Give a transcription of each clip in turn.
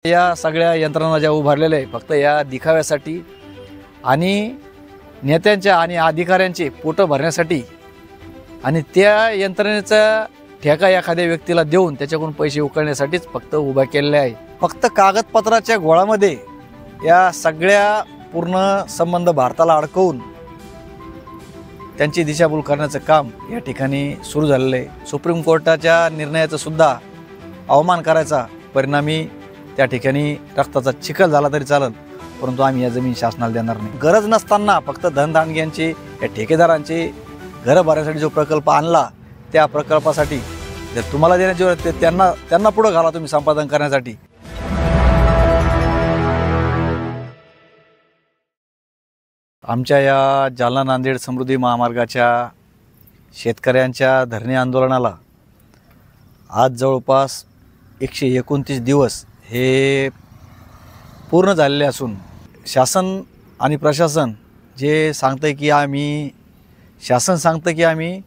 या सगळ्या यंत्रणा ज्या उभारलेल्या आहे फक्त या दिखाव्यासाठी आणि नेत्यांच्या आणि अधिकाऱ्यांचे पोटं भरण्यासाठी आणि त्या यंत्रणेचा ठेका एखाद्या व्यक्तीला देऊन त्याच्याकडून पैसे उकळण्यासाठीच फक्त उभा केलेले आहे। फक्त कागदपत्राच्या गोळामध्ये या सगळ्या पूर्ण संबंध भारताला अडकवून त्यांची दिशाभूल करण्याचं काम या ठिकाणी सुरू झालेलं आहे। सुप्रीम कोर्टाच्या निर्णयाचं सुद्धा अवमान करायचा परिणामी त्या ठिकाणी रक्ताचा चिखल झाला तरी चालेल, परंतु आम्ही या जमीन शासनाला देणार नाही। गरज नसताना फक्त धनदांडग्यांचे या ठेकेदारांचे घरं भरण्यासाठी जो प्रकल्प आणला त्या प्रकल्पासाठी जर तुम्हाला देण्याची गरज ते त्यांना पुढे घाला तुम्ही संपादन करण्यासाठी। आमच्या या जालना नांदेड समृद्धी महामार्गाच्या शेतकऱ्यांच्या धरणे आंदोलनाला आज जवळपास 129 दिवस हे पूर्ण झालेले असून शासन आणि प्रशासन जे सांगतं की शासन सांगतं की आम्ही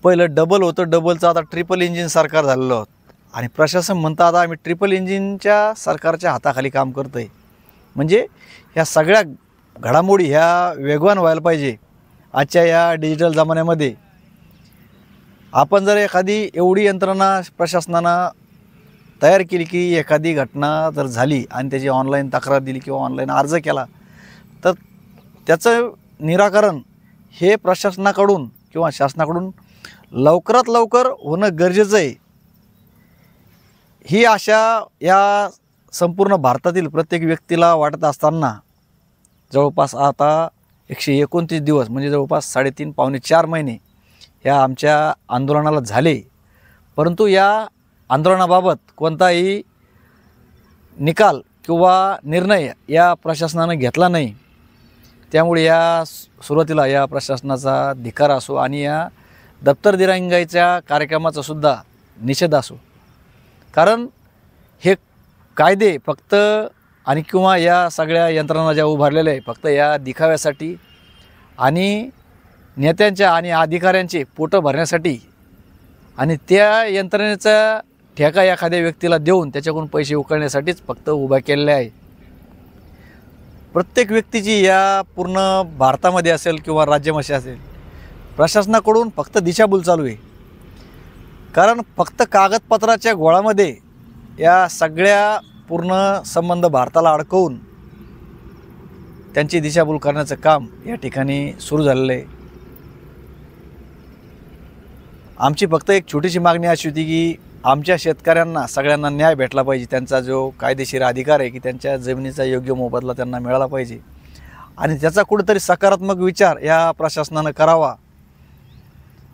पहिलं डबल होतं, डबलचं आता ट्रिपल इंजिन सरकार झालेलं आहोत आणि प्रशासन म्हणतं आता आम्ही ट्रिपल इंजिनच्या सरकारच्या हाताखाली काम करतो आहे। म्हणजे ह्या सगळ्या घडामोडी ह्या वेगवान व्हायला पाहिजे। आजच्या या डिजिटल जमान्यामध्ये आपण जर एखादी एवढी यंत्रणा प्रशासनानं तयार केली की एखादी घटना जर झाली आणि त्याची ऑनलाईन तक्रार दिली किंवा ऑनलाईन अर्ज केला तर त्याचं निराकरण हे प्रशासनाकडून किंवा शासनाकडून लवकरात लवकर होणं गरजेचं आहे। ही आशा या संपूर्ण भारतातील प्रत्येक व्यक्तीला वाटत असताना जवळपास आता 129 दिवस म्हणजे जवळपास 3.5 पावणे 4 महिने ह्या आमच्या आंदोलनाला झाले, परंतु या आंदोलनाबाबत कोणताही निकाल किंवा निर्णय या प्रशासनानं घेतला नाही। त्यामुळे या सुरुवातीला या प्रशासनाचा धिक्कार असो आणि या दप्तर दिरंगाईच्या कार्यक्रमाचा सुद्धा निषेध असो, कारण हे कायदे फक्त आणि किंवा या सगळ्या यंत्रणा ज्या उभारलेल्या आहे फक्त या दिखाव्यासाठी आणि नेत्यांच्या आणि अधिकाऱ्यांचे पोटं भरण्यासाठी आणि त्या यंत्रणेचा ठेका एखाद्या व्यक्तीला देऊन त्याच्याकडून पैसे उकळण्यासाठीच फक्त उभा केलेले आहे। प्रत्येक व्यक्तीची या पूर्ण भारतामध्ये असेल किंवा राज्यामध्ये असेल प्रशासनाकडून फक्त दिशाभूल चालू आहे, कारण फक्त कागदपत्राच्या गोळामध्ये या सगळ्या पूर्ण संबंध भारताला अडकवून त्यांची दिशाभूल करण्याचं काम या ठिकाणी सुरू झालेलं आहे। आमची फक्त एक छोटीशी मागणी अशी होती की आमच्या शेतकऱ्यांना सगळ्यांना न्याय भेटला पाहिजे, त्यांचा जो कायदेशीर अधिकार आहे की त्यांच्या जमिनीचा योग्य मोबदला त्यांना मिळाला पाहिजे आणि त्याचा कुठेतरी सकारात्मक विचार या प्रशासनानं करावा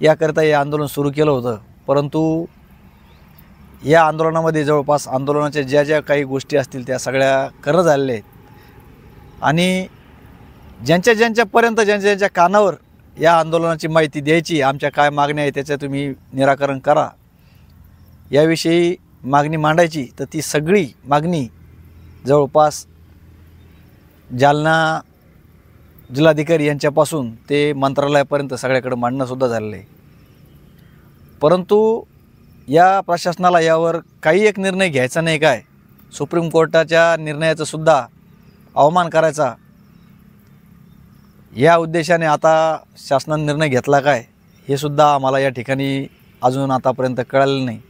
याकरिता हे आंदोलन सुरू केलं होतं। परंतु या आंदोलनामध्ये जवळपास आंदोलनाच्या ज्या काही गोष्टी असतील त्या सगळ्या करणं झालेल्या आहेत आणि ज्यांच्या कानावर या आंदोलनाची माहिती द्यायची, आमच्या काय मागण्या आहे त्याचं तुम्ही निराकरण करा याविषयी मागणी मांडायची, तर ती सगळी मागणी जवळपास जालना जिल्हाधिकारी यांच्यापासून ते मंत्रालयापर्यंत सगळ्याकडे मांडणंसुद्धा झालेलं आहे। परंतु या प्रशासनाला यावर काही एक निर्णय घ्यायचा नाही काय, सुप्रीम कोर्टाच्या निर्णयाचं सुद्धा अवमान करायचा या उद्देशाने आता शासनाने निर्णय घेतला काय हे सुद्धा आम्हाला या ठिकाणी अजून आतापर्यंत कळालं नाही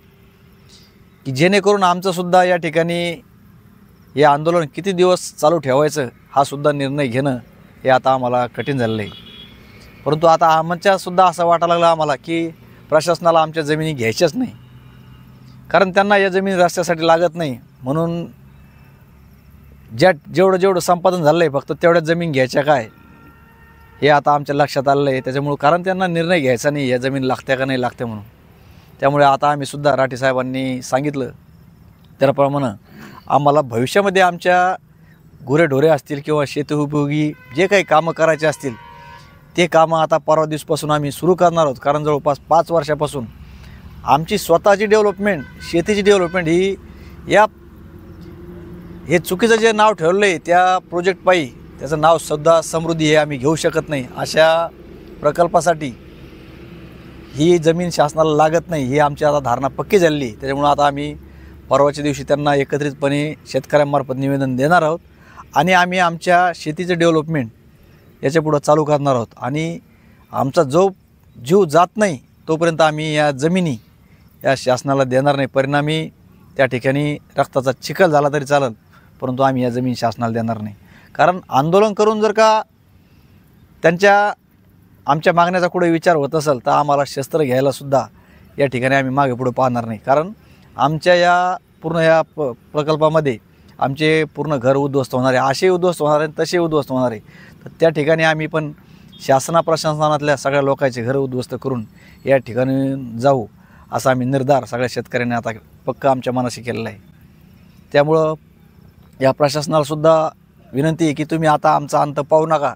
की जेणेकरून आमचंसुद्धा या ठिकाणी हे आंदोलन किती दिवस चालू ठेवायचं हा सुद्धा निर्णय घेणं हे आता आम्हाला कठीण झालेलं आहे। परंतु आता आमच्यासुद्धा असं वाटायला लागलं आम्हाला की प्रशासनाला आमच्या जमिनी घ्यायच्याच नाही, कारण त्यांना या जमिनी रस्त्यासाठी लागत नाही, म्हणून जेवढं संपादन झालं आहे फक्त तेवढ्याच जमीन घ्यायच्या काय हे आता आमच्या लक्षात आलेलं आहे। त्याच्यामुळे कारण त्यांना निर्णय घ्यायचा नाही या जमीन लागत्या का नाही लागते म्हणून। त्यामुळे आता आम्ही सुद्धा राठी साहेबांनी सांगितलं त्याप्रमाणे आम्हाला भविष्यामध्ये आमच्या गुरेढोरे असतील किंवा शेतीउपयोगी जे काही कामं करायचे असतील ते कामं आता परवा दिवसापासून आम्ही सुरू करणार आहोत, कारण जवळपास 5 वर्षापासून आमची स्वतःची डेव्हलपमेंट शेतीची डेव्हलपमेंट हे चुकीचं जे नाव ठेवलं आहे त्या प्रोजेक्टपायी त्याचं नाव सुद्धा समृद्धी हे आम्ही घेऊ शकत नाही। अशा प्रकल्पासाठी ही जमीन शासनाला लागत नाही ही आमची आता धारणा पक्की झालेली। त्याच्यामुळे आता आम्ही परवाच्या दिवशी त्यांना एकत्रितपणे शेतकऱ्यांमार्फत निवेदन देणार आहोत आणि आम्ही आमच्या शेतीचं डेव्हलपमेंट याच्यापुढं चालू करणार आहोत आणि आमचा जो जीव जात नाही तोपर्यंत आम्ही या जमिनी या शासनाला देणार नाही. परिणामी त्या ठिकाणी रक्ताचा चिखल झाला तरी चालेल, परंतु आम्ही या जमीन शासनाला देणार नाही. कारण आंदोलन करून जर का आमच्या मागण्याचा कुठे विचार होत असेल तर आम्हाला शस्त्र घ्यायलासुद्धा या ठिकाणी आम्ही मागे पुढे पाहणार नाही. कारण आमच्या या पूर्ण या प्रकल्पामध्ये आमचे पूर्ण घर उद्ध्वस्त होणार आहे, असे उद्ध्वस्त होणार आहे, तसे उद्ध्वस्त होणार आहे. तर त्या ठिकाणी आम्ही पण प्रशासनातल्या सगळ्या लोकांचे घरं उद्ध्वस्त करून या ठिकाणी जाऊ असा आम्ही निर्धार सगळ्या शेतकऱ्यांनी आता पक्का आमच्या मनाशी केलेला आहे. त्यामुळं या प्रशासनालासुद्धा विनंती आहे की तुम्ही आता आमचा अंत पाहू नका.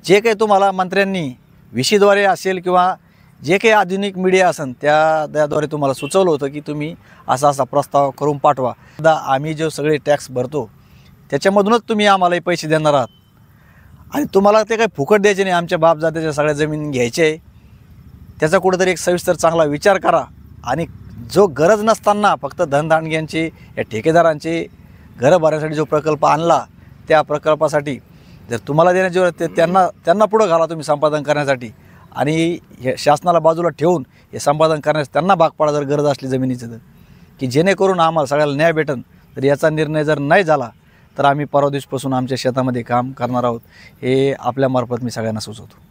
जे काही तुम्हाला मंत्र्यांनी विशीद्वारे असेल किंवा जे काही आधुनिक मीडिया असेल त्याद्वारे तुम्हाला सुचवलं होतं की तुम्ही असा प्रस्ताव करून पाठवा. आता आम्ही जो सगळे टॅक्स भरतो त्याच्यामधूनच तुम्ही आम्हालाही पैसे देणार आहात आणि तुम्हाला ते काही फुकट द्यायचे नाही. आमच्या बापजात्याच्या सगळ्या जमीन घ्यायचे आहे, त्याचा कुठेतरी एक सविस्तर चांगला विचार करा आणि जो गरज नसताना फक्त धनदांडग्यांचे या ठेकेदारांचे घरं भरण्यासाठी जो प्रकल्प आणला त्या प्रकल्पासाठी जर तुम्हाला देण्याची त्यांना पुढं घाला तुम्ही संपादन करण्यासाठी आणि हे शासनाला बाजूला ठेवून हे संपादन करण्यास त्यांना भाग पाडा जर गरज असली जमिनीचं तर, की जेणेकरून आम्हाला सगळ्याला न्याय भेटन. तर याचा निर्णय जर नाही झाला तर आम्ही परवा दिवशीपासून आमच्या शेतामध्ये काम करणार आहोत हे आपल्यामार्फत मी सगळ्यांना सुचवतो.